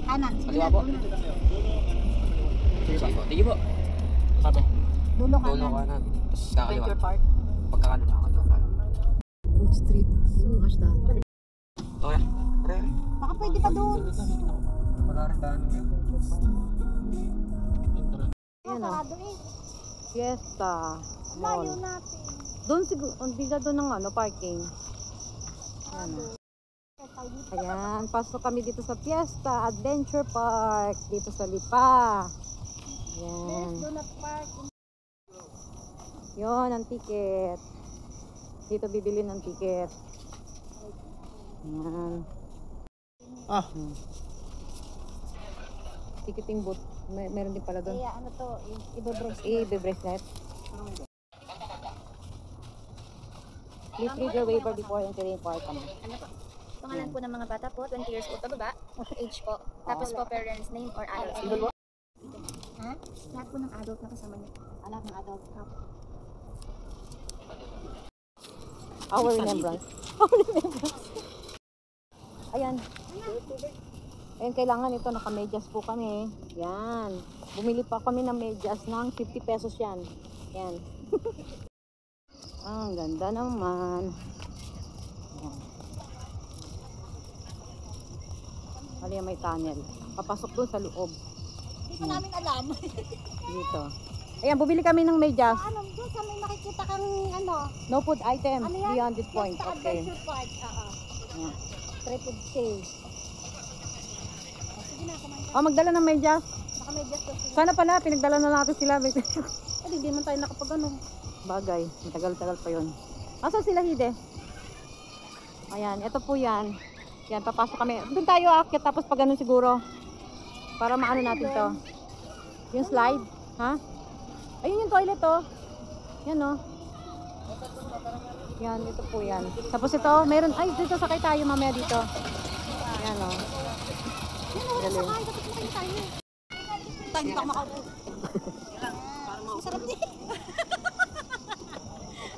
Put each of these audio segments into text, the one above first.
Kanan. Kaliwa po. Sige po. Sige po. Sabi. Dulo kanan. Dulo kanan. Tapos kakaliwa. Venture Park. Pagkakanan ako doon. Food Street. Hashtag. Ito kaya. Baka pwede pa doon. Wala rin daan. Sarado eh. Fiesta Mall. Layo natin. Doon siguro, hindi ka doon ng ano, parking. Ayan, pasok kami dito sa Fiesta Adventure Park. Dito sa Lipa. Ayan. Do not park. Yun, ang ticket. Dito bibili ng ticket. Ayan. Ticketing booth. Meron din pala doon. Kaya ano to, I-bracelet. Please read your waiver before entering park. Ano po? Pangalan po ng mga bata po, 20 years old pababa, age po. Tapos po parents name or adult name. Ha? Lahat po ng adult na kasama niyo. Lahat ng adult. Our remembrance. Ayan. Ayan, kailangan ito. Naka-medyas po kami. Yan. Bumili pa kami ng medyas ng 50 pesos yan. Yan. Ang ganda naman. Ayan, may tunnel. Papasok doon sa loob. Hindi pa namin alam. Dito. Ayan, bumili kami ng medyas. Ano, doon sa may makikita kang ano. No food items Ano yan? beyond this point. Fiesta Okay. Adventure Park. Ayan. Treated stay. Sige na, kumain ka. Oh, magdala ng medyas. Naka-medyas daw sila. Sana pala, pinagdala na natin sila. Hindi man tayo nakapag ano. Bagay, matagal-tagal pa yun. Asan sila, Hide? Ayan, ito po yan. Yan, papasok kami. Doon tayo aakyat, tapos pag ganun siguro. Para maano natin to. Yung slide. Ha? Ayun yung toilet to. Yan o. Yan, ito po yan. Tapos ito, meron, ay, dito sakay tayo mamaya dito. Yan o. Yan, wala sa kain. Dapat makain tayo. Hindi pa ako makaupo. Masarap din.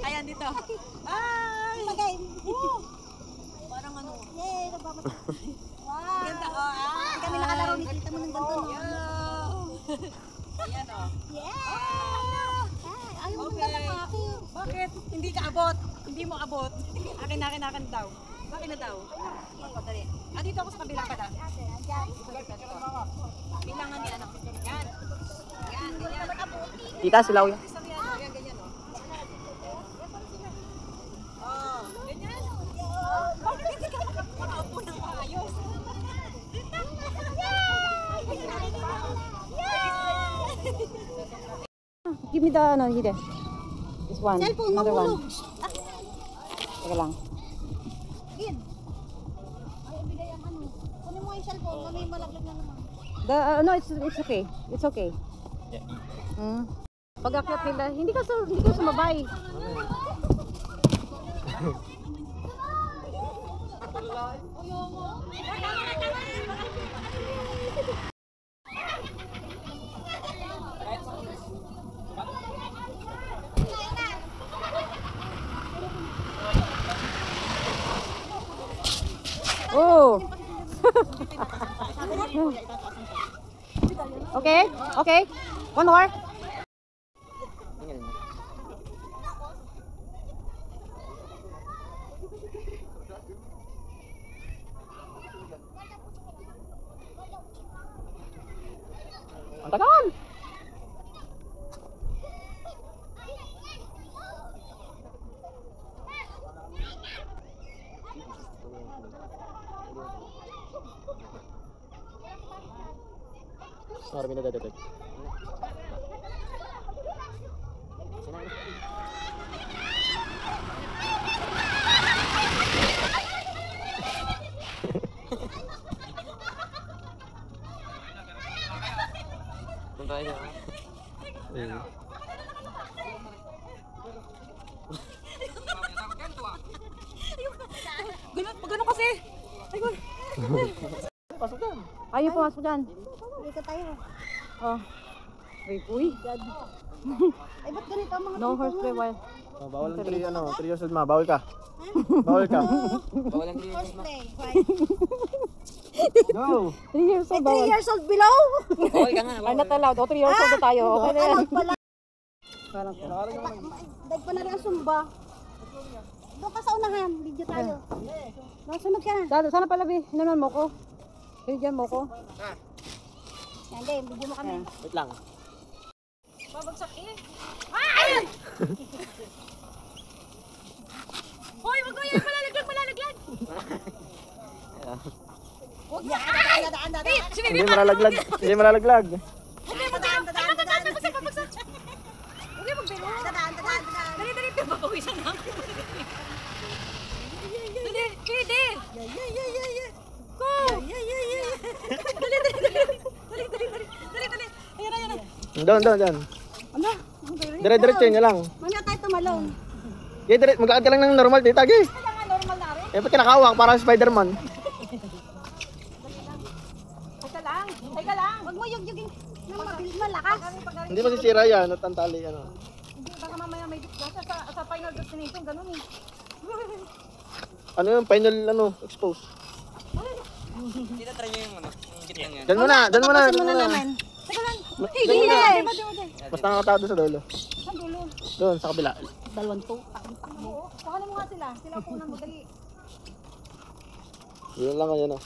Ayan, dito. Ay! Magain. Parang ano. Yay! Nagpapasok. Wow! Ganda, oh. Hindi kami nakalaro ni tita mo ng ganito, no? Ayan o. Yeah! Ay, ayaw mo Okay. na lang akin. Bakit? Hindi ka abot. Hindi mo abot. Akin daw. Bakit na daw? Dali. Dito ako sa kabila pala. Ate, andyan. Bilangan ni ano. Yan. Yan, ganyan. Tita, silaw yan. Sabi yan, yan, ganyan o. Oh, ganyan. Bakit hindi ka makaupo ng maayos? Give me the ano, Hide. This one. Cellphone, Another one. mahulog. Teka lang. Gin. Ay, ibigay ang ano. Kunin mo yung cellphone, may malaglag na naman. No, it's okay. It's okay. Pag-akyat nila, hindi ka sumabay. Oh. Okay? Okay? One more? Ang tagal! Sorry, minadadagdag. Punta niya. Ganun kasi! Pasok na. Ayaw pumasok dyan. Dito tayo. Oh. Uy. Ay, ba't ganito ang mga No horseplay while. Bawal ang 3 years old ma, bawal ka. Bawal ka. Bawal ang horseplay? Right? Go! 3 years old bawal. 3 years old below. Okay ka nga. Ay, not allowed. O, 3 years old na tayo. Okay na yan. Allowed pala. Parang po. Dag pa na rin ang sumba. Doon ka sa unahan. Video tayo. Sunod ka na. Sana pala, Bi. Hinanon mo ko. Binigyan mo ko. Yan, Dave. Video mo kami. Wait lang. Babagsak eh. Ay! Hoy, wag mo yan. Malalaglag, malalaglag. Huwag yan. Dadaan. Hindi malalaglag. Hindi malalaglag. Dadaan. Babagsak. Okay, magbiro. Dadaan. Dali, papawisan na ako. Dali, pwede. Go! Dali. Ayan na. Doon. Ano? Dire-diretso nyo lang. Mamaya tayo tumalon. Maglakad ka lang ng normal, tita. Ge. Kaya nga normal na rin. Eh, ba't kinakawak? Parang Spider-Man. Teka lang. Huwag mo yugyugin ng malakas. Hindi masisira yan. At ang tali, ano. Hindi, baka mamaya may disgrasya sa final destination, ganun eh. Ano yung final, expose. Tita, try nyo yung ano. Yung gitnang yan. Dyan muna. Tapusin muna namin. Teka lang. Mas nakakatao doon sa dulo. Saan dulo? Doon, sa kabila. Dalawang to. Takbo. Sakalan mo nga sila. Sila ang unang madali. Yun lang, yan o.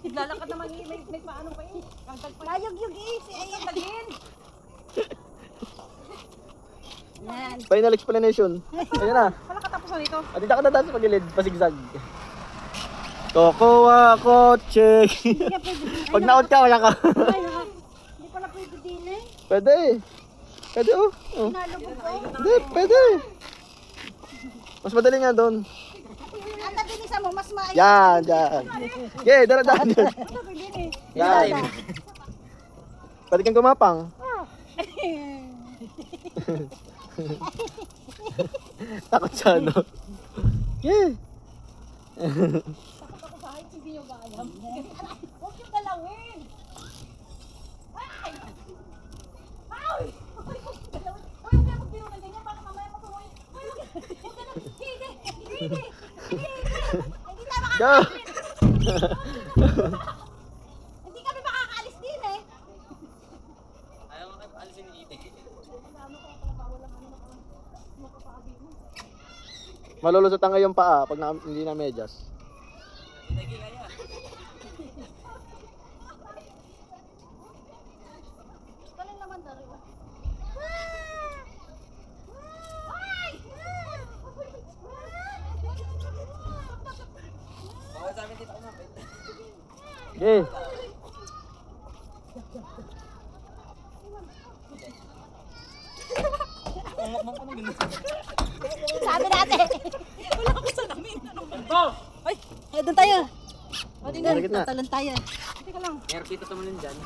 Lalakad naman eh. May paano pa yun. Kagdag pa yun. Layog-yug eh. Si Ayan. Tagin. Yan. Final explanation. Ayan na. Wala katapusan nito. At dito ka dadaan sa pagilid, pasigzag. Kokowa, kotse. Hindi ka pwede din. Pag na-out ka, wala ka. Hindi pala pwede din eh. Pwede. Pwede, oh. Nalubog ko. Hindi, pwede. Mas madali nga doon. Ang nabilisan mo, mas maayos. Yan. Okay, daradaan doon. Yan. Pwede kang gumapang. Takot siya, no? Okay. Huwag yung galawin. Ay! Ay! Huwag yung magbiro ng ganyan. Baka mamaya matuloy. Hindi. Go! Hindi kami makakaalis din eh. Ayaw nga kayo alisin ni Ite. Malulusot ang ngayong paa pag hindi na medyas. Hindi kaya. Galing naman dalawa. Bawal sa amin dito kumapit. Okay. Sabi natin. Wala ko sa namin. Ay, doon tayo. O, Sa gitna. tatalon tayo. Teka lang. Meron dito tumalun dyan.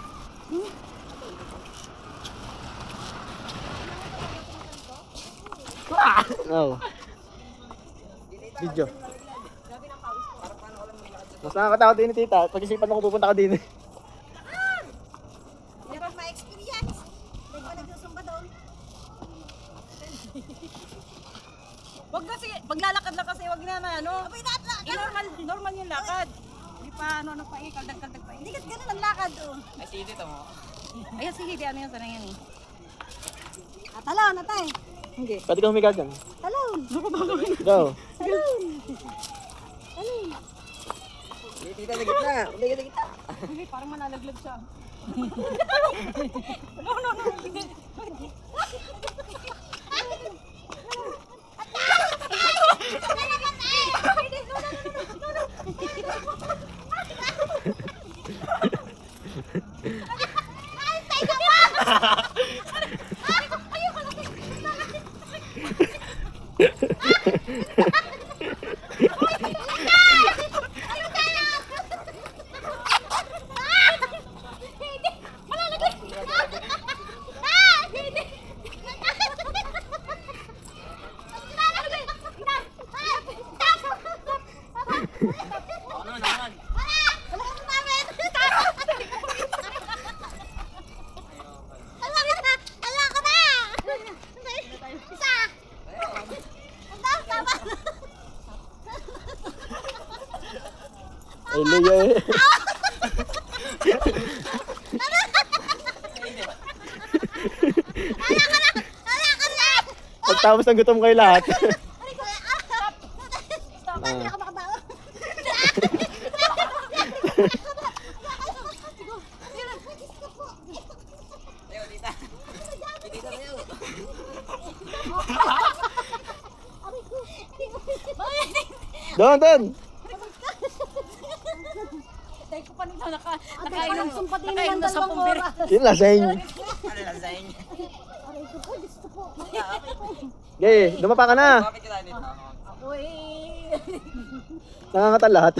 No. Video. Mas nakakatakot din ni tita. Pag-isipan ako pupunta ka din eh. Hindi pa ma-experience. Hindi pa nagsusumba doon. Wag kasi, paglalakad lang kasi, wag na ano. Abay, lahat. Normal yung lakad. Hindi pa ano pa eh, kaldag pa eh. Hindi kasi ganun ang lakad doon. Ay, si Ite to mo. Ayan si Hidi, ano yan, sana yan eh. Talon, atay. Hindi. Pwede kang humiga dyan. Talon. Go. Talon. Hindi, tita, na gitna. Hindi, gitna. Hindi, parang manalaglag siya. Ay, Leo eh. Pagtapos ng gutom kayo lahat. Doon! Tay ko pa nito nakainom ng 10 beer. Yun laseng. Ano lang sa inyo? Gay, dumapa ka na. Bakit ka dito? Uy. Nangangatan lahat.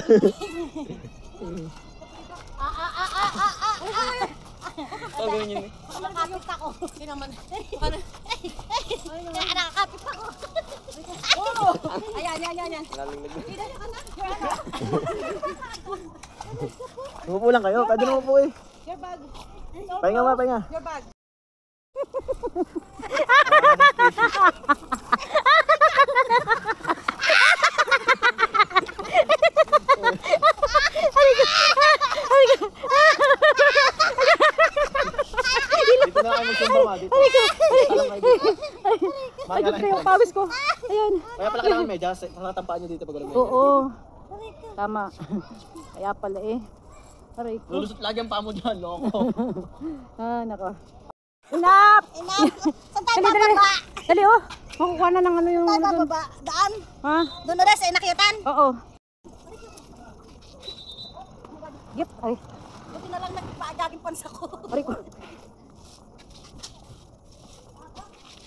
Gagawin yun eh. Nakakapit ako. Sino man? Nakakapit ako. Ayan. Umupo lang kayo. Pwede na umupo eh. Your bag. Pahinga mo, pahinga. Your bag. Dito na kayo magsumba dito. Talang kayo dito. Ay, gusto yung pawis ko. Ayun. Kaya pala kailangan medyas. Nakatampaan nyo dito pag walang medyas. Oo. Tama. Kaya pala eh. Aray ko. Lulusot lagi ang paa mo dyan, loko. Ah, nako. Enough! Saan tayo bababa? Dali oh. Makukuha na ng ano yung... Tayo ano dun. bababa? Daan? Ha? Doon na rin sa inakyatan? Oo. Gip. Ay. Buti na lang nagpaagaging pansa ko. Aray ko.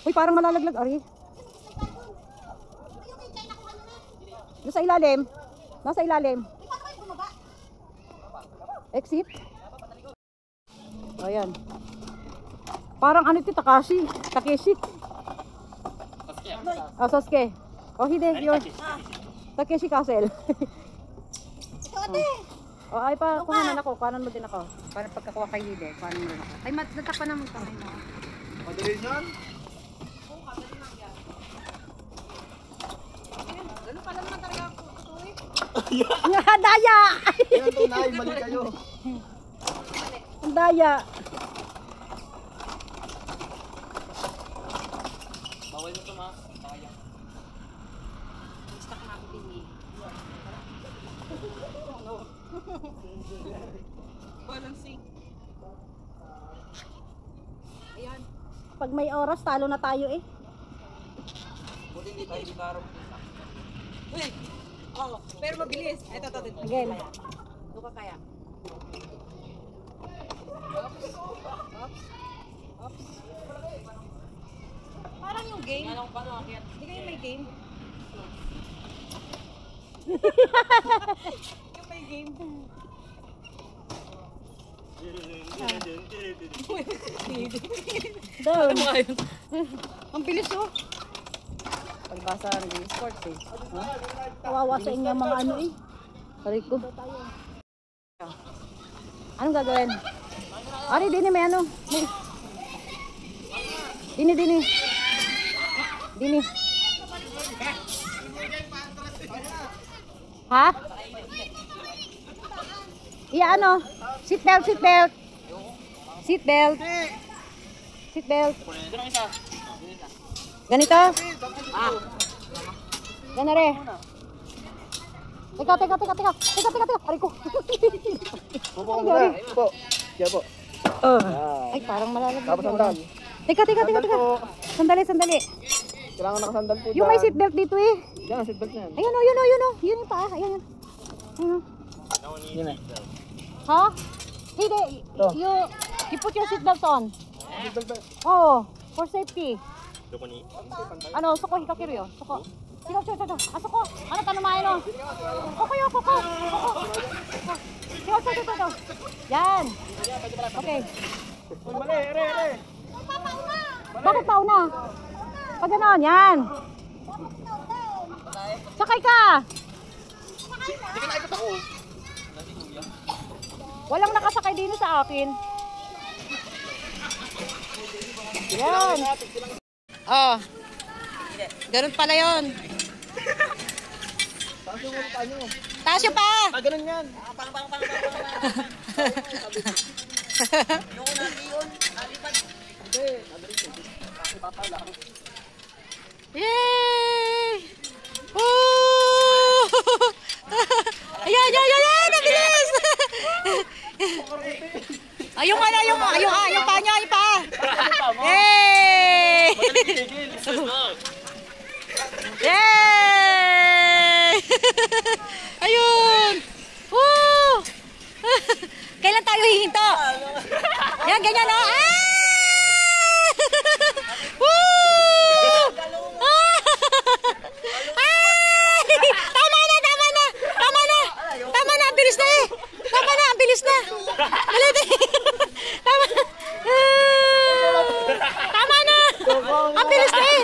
Uy, parang malalaglag. Aray. Nasa ilalim. Nasa ilalim. Exit. Ayan. Parang ano ito, Takashi. Takeshi. Oh, Sasuke. Oh, hindi. Yun. Takeshi Castle. Ito ate. Oh, ay pa, kuhanan ako. Kuhanan mo din ako. Para pagkakuha kay Hide, kuhanan mo din ako. Ay, natakpan naman kamay mo. Madali yan. Ganun pala naman talaga ako. Daya! Yan tunay, mali kayo. Ang daya. Bawal mo ito, ma. Sayang. Balancing. Ayan. Pag may oras, talo na tayo eh. Buti hindi tayo bikarong. Uy. Oh, pero mabilis. Ito. Again. Doon ka kaya. Parang yung game. Ano pa no, akyat. Hindi kayo may game. Yung may game. Down. Ang bilis oh. Pagbasa ng sports eh. Kawawa sa inyo mga ano eh. Sabi ko. Anong gagawin? Ari, dini may ano. May. Dini. Dini. Ha? Iya ano? Seatbelt. Seatbelt. Ito lang isa. Ganito? Ganare. Teka. Ari ko. Upo ka muna. Upo. Siya po. Ay, parang malalagay. Tapos sandal. Teka. Sandal po. Sandali. Kailangan nakasandal po Yung may seatbelt dito eh. Yan, seatbelt na yan. Ayun oh. Yun yung paa. Ayun. Yun eh. Ha? Hindi. Ito. You put your seatbelt on. Seatbelt ba? Oh, for safety. Ano, suko hikakiru yo. Suko. Sige. Suko. Ano tanamayan no? Suko. Sige. Yan. Okay. Mali, ere. Bakit pauna? Pag gano'n, yan. Sakay ka. Hindi ka naikot ako. Walang nakasakay din sa akin. Yan. Oh. Ganun pala yun. Taas yung pa! Ah, ganun yan. Yung natin yun, nalipad. Yay! Woo! Ayan, ayan, ayan, ayan! Nabilis! Ayun nga na, yung pa niya, yung pa! Yay! Yay! Ayun! Woo! Kailan tayo hihinto? Yan, ganyan, no? Ah! Woo! Ay! Tama na, tama na! Tama na! Tama na, ang bilis na eh! Tama na, ang bilis na! Dali, dali! Tama na! Tama na! Ang bilis na eh!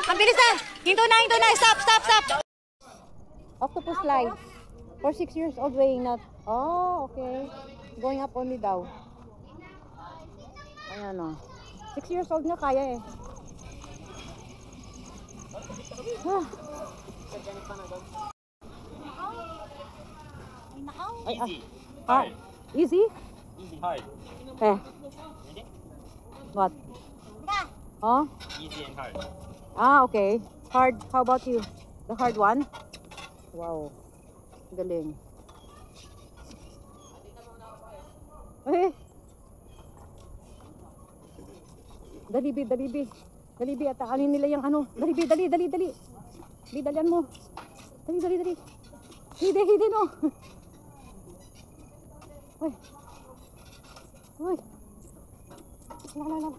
Ang bilis na! Hinto na, hinto na! Stop, stop, stop! Octopus slide. For 6 years old weighing not. Oh, okay. Going up only daw. Ayan o. 6 years old na kaya eh. Ah. Ay, ah. Easy? Easy. Hard. Eh. What? Oh? Easy and hard. Ah, okay. Hard. How about you? The hard one? Wow. Galing. Eh. Dalibi, dalibi. Dalibi, at alin nila yung ano. Dalibi, dali, dali, dali. Dali, dalian mo. Dali, dali, dali. Hide, hide, no. Uy. Uy. Lala, lala.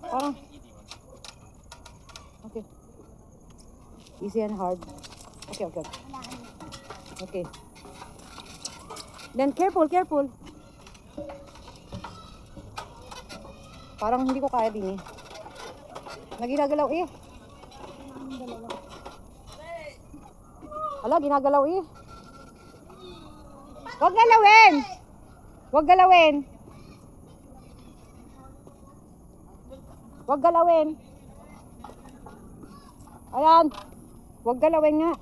Parang. Okay. Easy and hard. Okay, okay. Okay. Then careful, careful. Parang hindi ko kaya din eh. Naginagalaw eh. Ala, ginagalaw eh. Huwag galawin! Huwag galawin! Huwag galawin! Ayan! Huwag galawin nga.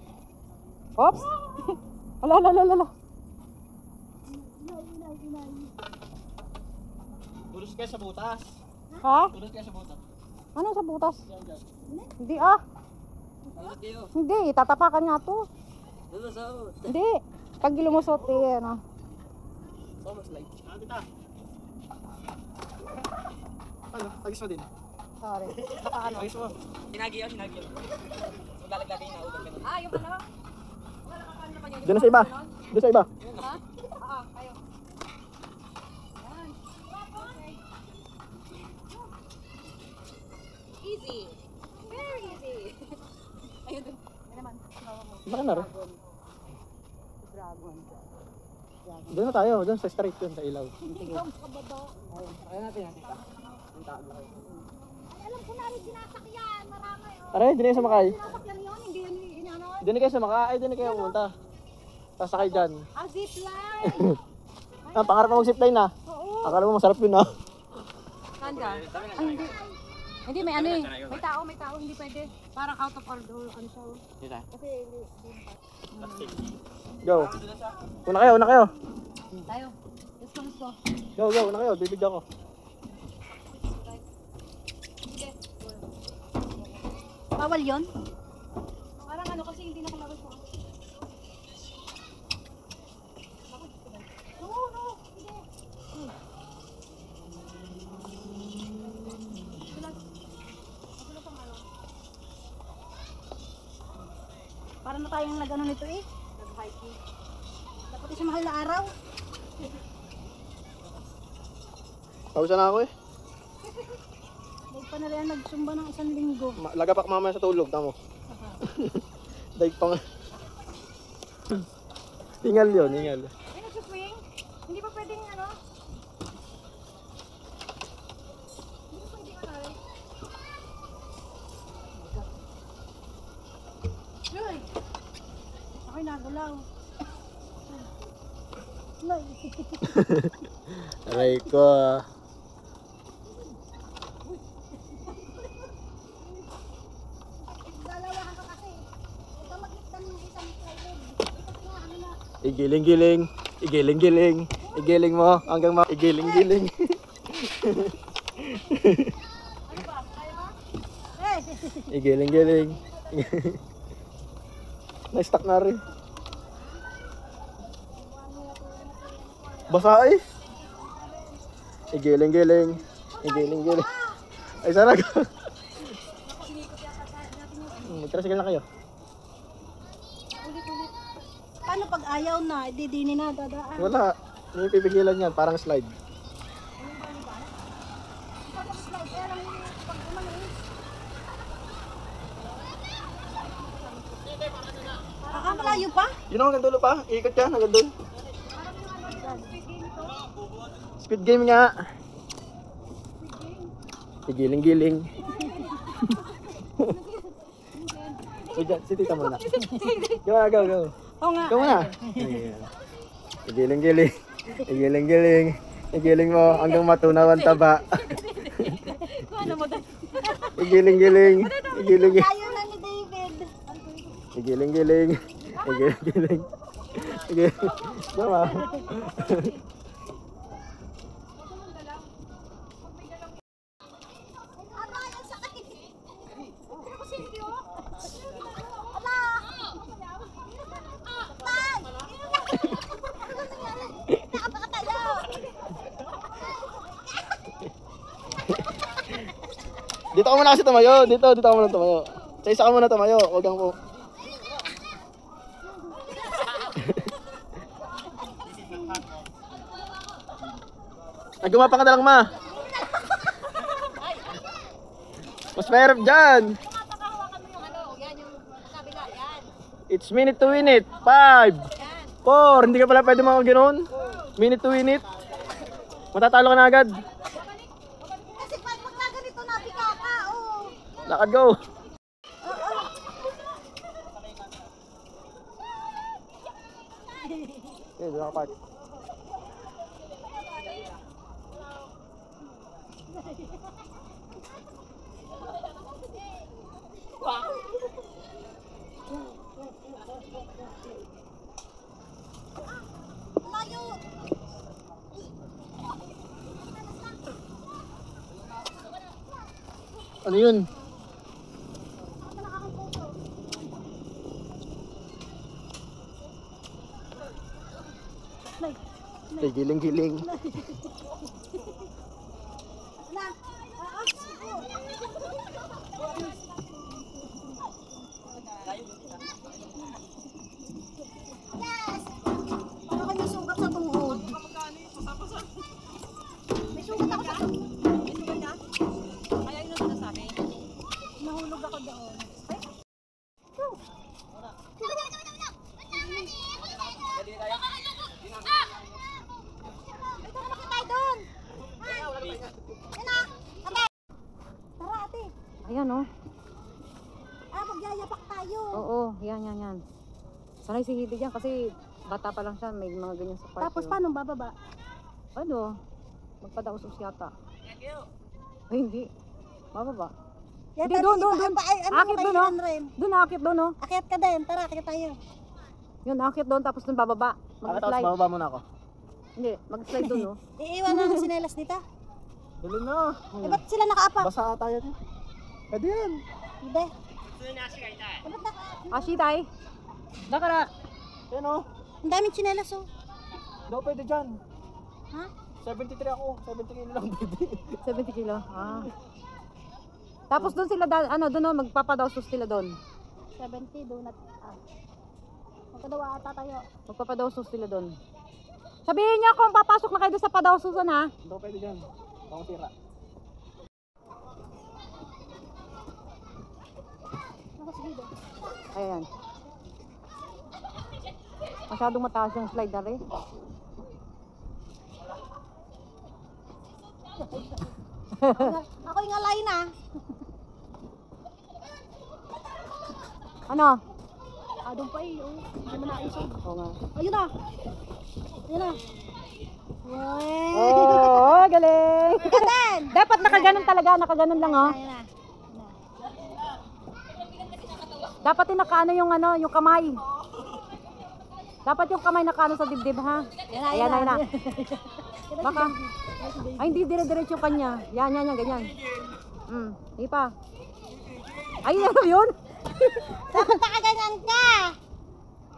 Oops! Ala, ala, ala, ala. Tulos kayo sa butas. Ha? Tulos kayo sa butas. Ano sa butas? Hindi ah. Tulos kayo. Hindi, tatapakan nga to. Tulos out. Hindi. Pag lumusot eh, ano. Almost like. Ah, tita. Ano? Agis mo din. Sorry. Baka ano. Agis mo. Hinagi yun, hinagi yun. So, lalagdating na ugat ka nun. Ah, yung ano? Doon na sa iba. Doon sa iba. Ha? Oo, kayo. Easy. Very easy. Ayun doon. Ayun naman. Baka na rin. Dragon. Doon na tayo. Doon sa straight yun, sa ilaw. Sige. Kaya natin yan, tita. Alam ko na rin sinasakyan. Marami. Aray, di na kayo sumakay. Sinasakyan yun. Hindi yun inano. Di na kayo sumakay. Ay, di na kayo pumunta. Sasakay dyan. Ah, zipline. Ah, pangarap mo mag-zipline na. Oo. Akala mo masarap yun ah. Saan ka? Ay, hindi. Hindi, may ano eh. May tao. Hindi pwede. Parang out of order. Ano siya? Tita. Kasi hindi. Go. Una kayo, una kayo. Tayo. Let's go, let's go. Go, go, una kayo. Bibigyan ko. Bawal yon? Parang ano kasi hindi nakalabas ko. No. Hindi. Parang na tayong nag-ano nito eh. Nag-hiking. Dapat isa mahal na araw. Pausa na ako eh. Huwag pa na rin nagsumba ng 1 linggo. Lagapak mamaya sa tulog, tamo. Daig pa nga. Hingal yun, hingal. Ay, nagsuswing? Hindi pa pwedeng ano? Hindi pa pwedeng ano rin? Uy! Ako'y nagulaw. Aray ko ah. Dalawahan ka kasi. Igiling-giling. Igiling-giling. Igiling mo hanggang igiling-giling. Igiling-giling. Na-stuck na rin. Basa eh. Igiling-giling. Igiling-giling. Ay, sana ka. Magtrasigil na kayo. Paano pag ayaw na, didini na, dadaan? Wala. Hindi pipigilan yan. Parang slide. Malayo pa? Yun ang hanggang dulo pa. Ikot yan hanggang dulo. Speed game nga. Igiling-giling. Wait dyan, si tita muna. Go. Oo nga. Ikaw muna. Igiling-giling. Igiling-giling. Igiling mo hanggang matunaw ang taba. Igiling-giling. Igiling-giling. Ayaw na ni David. Igiling-giling. Igiling-giling. Igiling. Tama. Dito ka muna kasi tumayo. Dito ka muna tumayo. Sa isa ka muna tumayo. Huwag kang po. Ay, gumapa ka na lang, ma. Mas mahirap dyan. It's minute to win it. 5, 4. Hindi ka pala pwede mga ganoon. Minute to win it. Matatalo ka na agad. Kasi pag ganito na, pika ka, oh. Lakad, go. Okay, doon ka park. Layo. Ano yun? Okay, giling-giling. Para kayo sugat sa tuhod. May sugat ako sa tuhod. May sugat ka? Kaya yun ang sinasabi. Nahulog ako doon. Ay! Ayan oh. Magyayapak tayo. Oo, yan. Sanay si Hidi dyan kasi bata pa lang siya, may mga ganyan sa park. Tapos paano bababa? Ano? Magpadaos yata. Ay, hindi. Bababa. Hindi, doon. Akit doon, oh. Doon, akit doon, oh. Akyat ka din. Tara, akyat tayo. Yun, akit doon, tapos doon bababa. Tapos Mag-slide. bababa muna ako. Hindi, mag-slide doon, oh. Iiwan na ng sinelas dito. Dali na. Eh, ba't sila nakaapa? Basa ata yan. Pwede yan. Hindi. Ashi, tay. Dakara. Yan o. Ang daming sinelas, oh. Daw pwede dyan. Ha? 73 ako. 70 kilo lang pwede. 70 kilo. Ah. Tapos doon sila, doon, oh, magpapadawsos sila doon. 70, donut. Magkadawa ata tayo. Magpapadawsos sila doon. Sabihin niyo kung papasok na kayo doon sa padawsusan, ha? Daw pwede dyan. Pang tira. Ayan. Masyadong mataas yung slide na rin. Ako yung alay na. Ano? Doon pa eh, oh. Hindi mo naisog. Oo nga. Ayun na. Ayun na. Oh, galing! Ganun! Dapat nakaganon talaga, nakaganon lang, oh. Ayun na. Dapat yung nakaano yung kamay. Dapat yung kamay nakano sa dibdib ha. Ayan na. Baka. Ay, hindi dire-diretso yung kanya. Yan, ganyan. Hindi pa. Ay, ano yun? Dapat nakaganyan ka.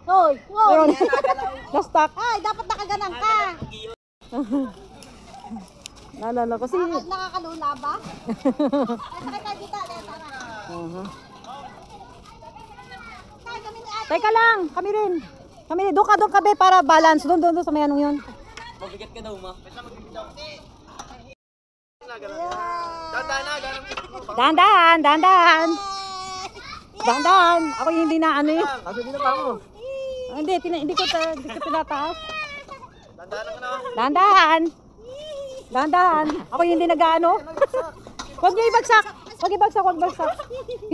Hoy. Na-stuck. Ay, dapat nakaganan ka. Nalala ko kasi. Nakakalula ba? Ay, sakay dito. Tay, kami ni ate. Teka lang, kami rin. Doon ka be para balance. Doon sa may anong yun. Mabigat ka daw, ma. Dahan-dahan. Ako yung hindi na ano eh. Kasi di na pa mo. Hindi ko tinataas. Dandahan ka na. Dahan-dahan. Ako yung hindi nag-ano. Huwag niyo ibagsak. Huwag ibagsak.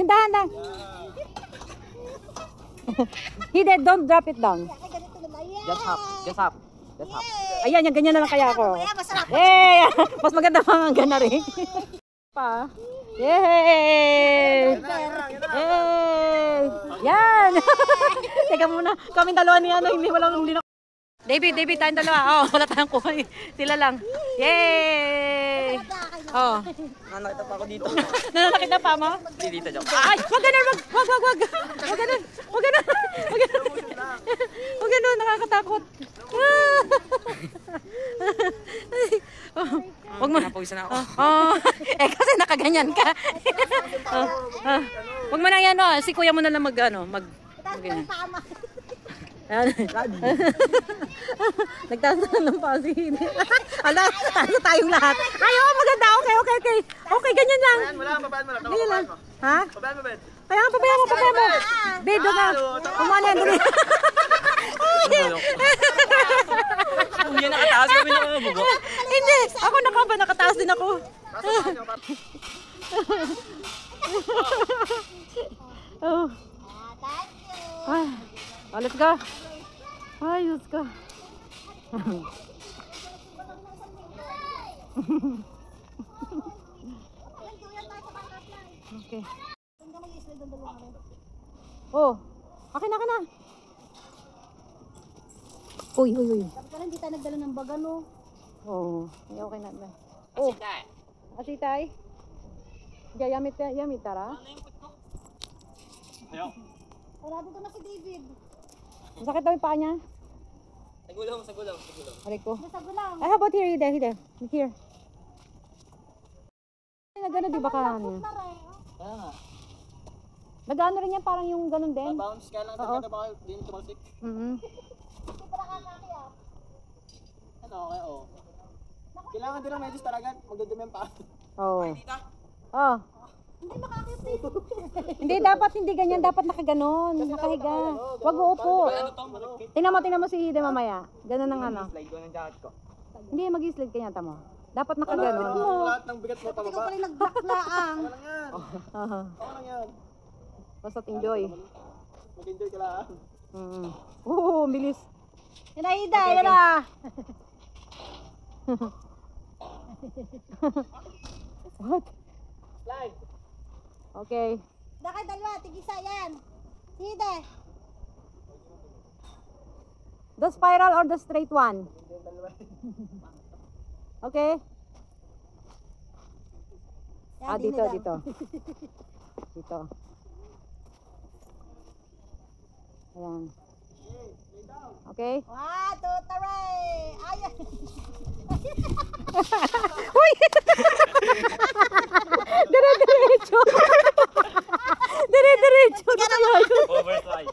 Yung dahan-dahan. Hindi, don't drop it down. Just hop. Ayan, yung ganyan na lang kaya ako. Masarap. Yay! Mas maganda pa ang gana rin. Pa. Yay! Yay! Yan! Teka muna, kami dalawa ni ano, hindi na. David, tayong dalawa. Oh, wala tayong kuhay. Sila lang. Yay! Oh. Nakita pa ako dito. Nakita pa mo? Hindi dito, Jok. Ay, wag ganun. Wag ganun, nakakatakot. Wag mo. Napawisan ako. Kasi nakaganyan ka. Wag mo na yan, si kuya mo na lang ganyan. Nagtaas na ng pasi. Ala, tayo tayong lahat. Ay, maganda. Okay, ganyan lang. Babaan mo lang. Ganyan lang. Ha? Babaan mo, Ben. Kaya nga, pabayaan mo. Bedo na. Kumana yan, dali. Kuya, nakataas kami na bugo. Hindi, ako nakataas din ako. Oh. Ay, let's go. Ayos ka. Okay. Oh, akin na. Uy. Dapat pala hindi tayo nagdala ng baga, no? Oh, okay na. Oh, asitay. Yamit tara. Wala dito na si David. Masakit daw yung paa niya. Sagulaw. Aray ko. Nasago lang. Ay, how about here? Here. Nagano di ba ka ano? Kaya nga. Nagano rin yan parang yung ganun din. Bounce ka lang. Talaga ba kayo? Hindi tumalsik. Okay, oo. Kailangan din ng medis talaga. Magdudumi ang paa. Oo. Oh. Hindi makakit dito. Hindi, dapat hindi ganyan. Dapat nakaganon. Nakahiga. Huwag uupo. Tingnan mo si Hide mamaya. Ganun ang ano. Slide ko ng jacket ko. Hindi, mag-slide ka yata mo. Dapat nakaganon. Lahat ng bigat mo Ikaw pababa. pala yung nag-block laang. Ano lang yan? Aha. Ano lang yan? Basta't enjoy. Mag-enjoy ka lang. Oo, bilis. Yan na, Ida. Yan na. What? Slide. Okay. Dakay dalawa. Tigisa yan. Hide. The spiral or the straight one? Okay. Yan, Dito. dinidam. Dito. Ayan. Okay. 1, 2, 3. Ayan. Uy! Dire-diretso. Dire-diretso. Overslide.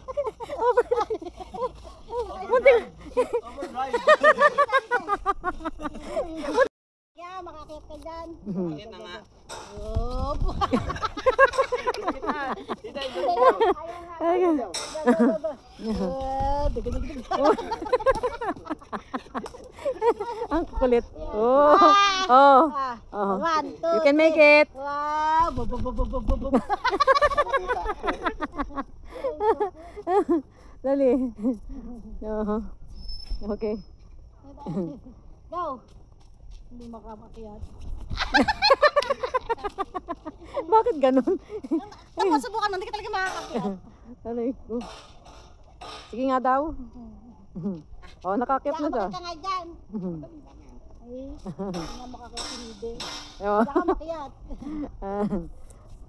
Yan, makakit ka dyan. Bakit na nga? Opo. Ayan. Ang kulit. Oh. 1, 2, You can make it. Wow. Dali. Okay. Go. Hindi makamakyat. Bakit ganun? Tapos subukan mo, hindi ka talaga makakakyat. Dali. Sige nga daw. Oh, nakakip na siya. Baka nga dyan. Ay, hindi nga makakaya si Hide. Oh. Baka makiyat.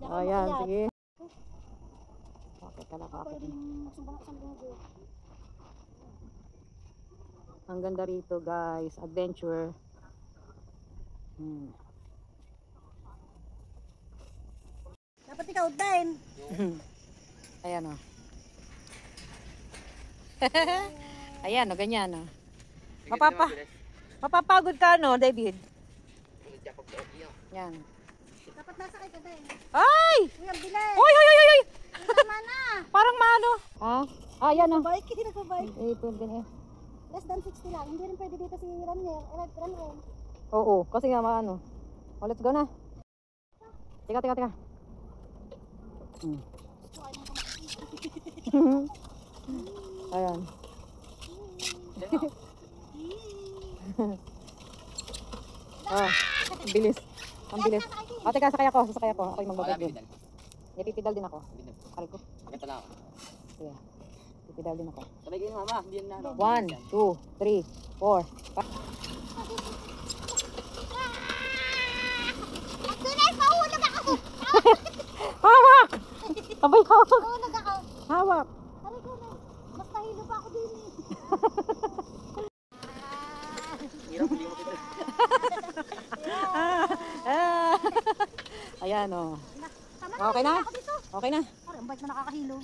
Ayan, sige. Okay ka na, kakakip. Sumbang isang linggo. Ang ganda rito, guys. Adventure. Dapat ikaw din. Ayan o. Ayan o, ganyan o. Mapapagod ka no, David? Yan. Dapat nasakay ka din. Ay! Uy, ang bilis. Oy, oy, oy, oy! Tama na. Parang maano. Ha? Ah, yan o. Bike, hindi nagbabike. Pwede na. Less than 60 lang. Hindi rin pwede dito si Ranier. Oo, kasi nga maano. Oh, let's go na. Teka. Ayan. Bilis. Ang bilis. Teka, sasakay ako. Ako yung magbabag din. Pipidal din ako. Aray ko. Pakita na ako. Sige. Pipidal din ako. Sabay kayo mama, hindi yan na. 1, 2, 3, 4. Tunay, mahulog ako. Hawak! Abay, hawak! Mahulog ako. Hawak! Aray ko na. Mas nahilo pa ako din eh. Hirap, hindi mo kita. Ayan o. Tama Okay na? ako dito. Okay na. Parang bike na nakakahilo.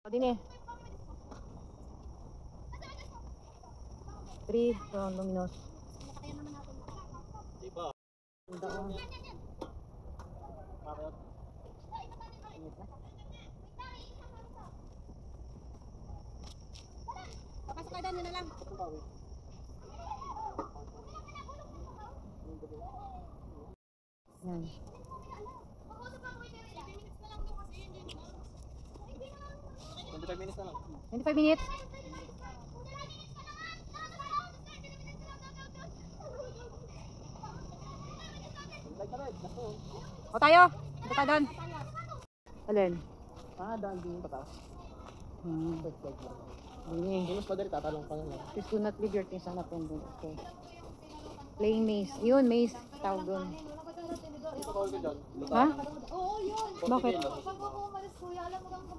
O din eh. 3, luminous. Nakakaya naman natin. Papasok kayo doon, yun na lang. Yan. 25 minutes na lang. 25 minutes. O tayo. Ito tayo doon. Alin? Daan din yung pataas. Bunyi. Hindi mas madali, tatalong ka na lang. Please do not leave your things unattended. Okay. Playing maze. Yun, maze. Tawag doon. Ito kawal ko dyan. Ha? Bakit?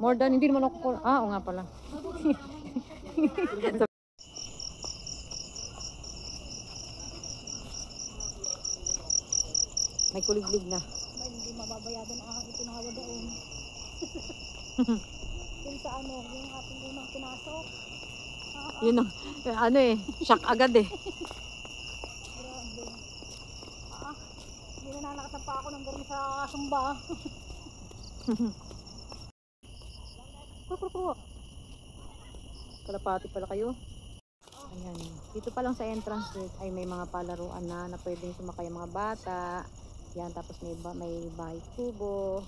More than, hindi naman ako. Oo nga pala. May kuliglig na. May hindi mababayadan ang aking itinawa doon. Yung sa ano, yung ating unang pinasok. Yun ang, ano eh, shock agad eh. Grabe. Hindi na nanakasan pa ako ng galing sa sumba. Kalapati pala kayo. Ayan. Dito pa lang sa entrance ay may mga palaruan na pwedeng sumakay ang mga bata. Yan, tapos may bahay kubo.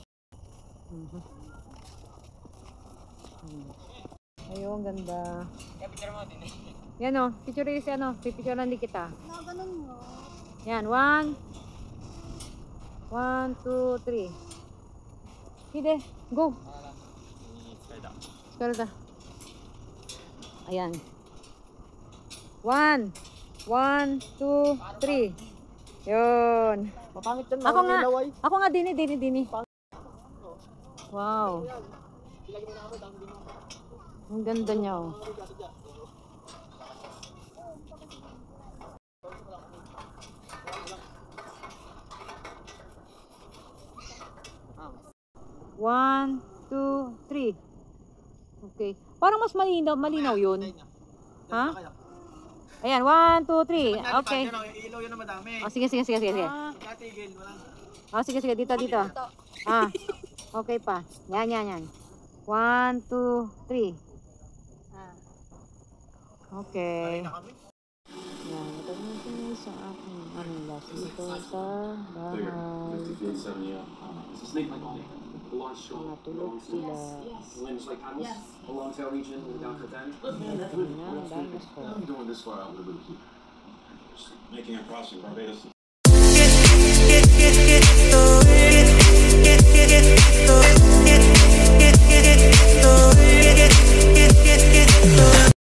Ayun, ganda. Kaya picture mo din eh. Yan o, picture is ano, pipicturean din kita. Na ganun mo. Yan, 1, 2, 3. Hide, go. Skalda. Ayan. 1, 2, 3. Yun. Mapangit yan, Ako nga dini. Wow. Ang ganda niya oh. One, 2, 3. Okay. Parang mas malinaw yun. Ha? Ayan, 1, 2, 3. Okay. Ilaw yun na madami. Oh, sige. Katigil, wala. Oh, sige. Dito. Ah. Okay pa. Yan. 1, 2, 3. Okay. Yan. Ito natin sa aking last dito sa bahay. Mga tulog sila. Making a crossing Barbados.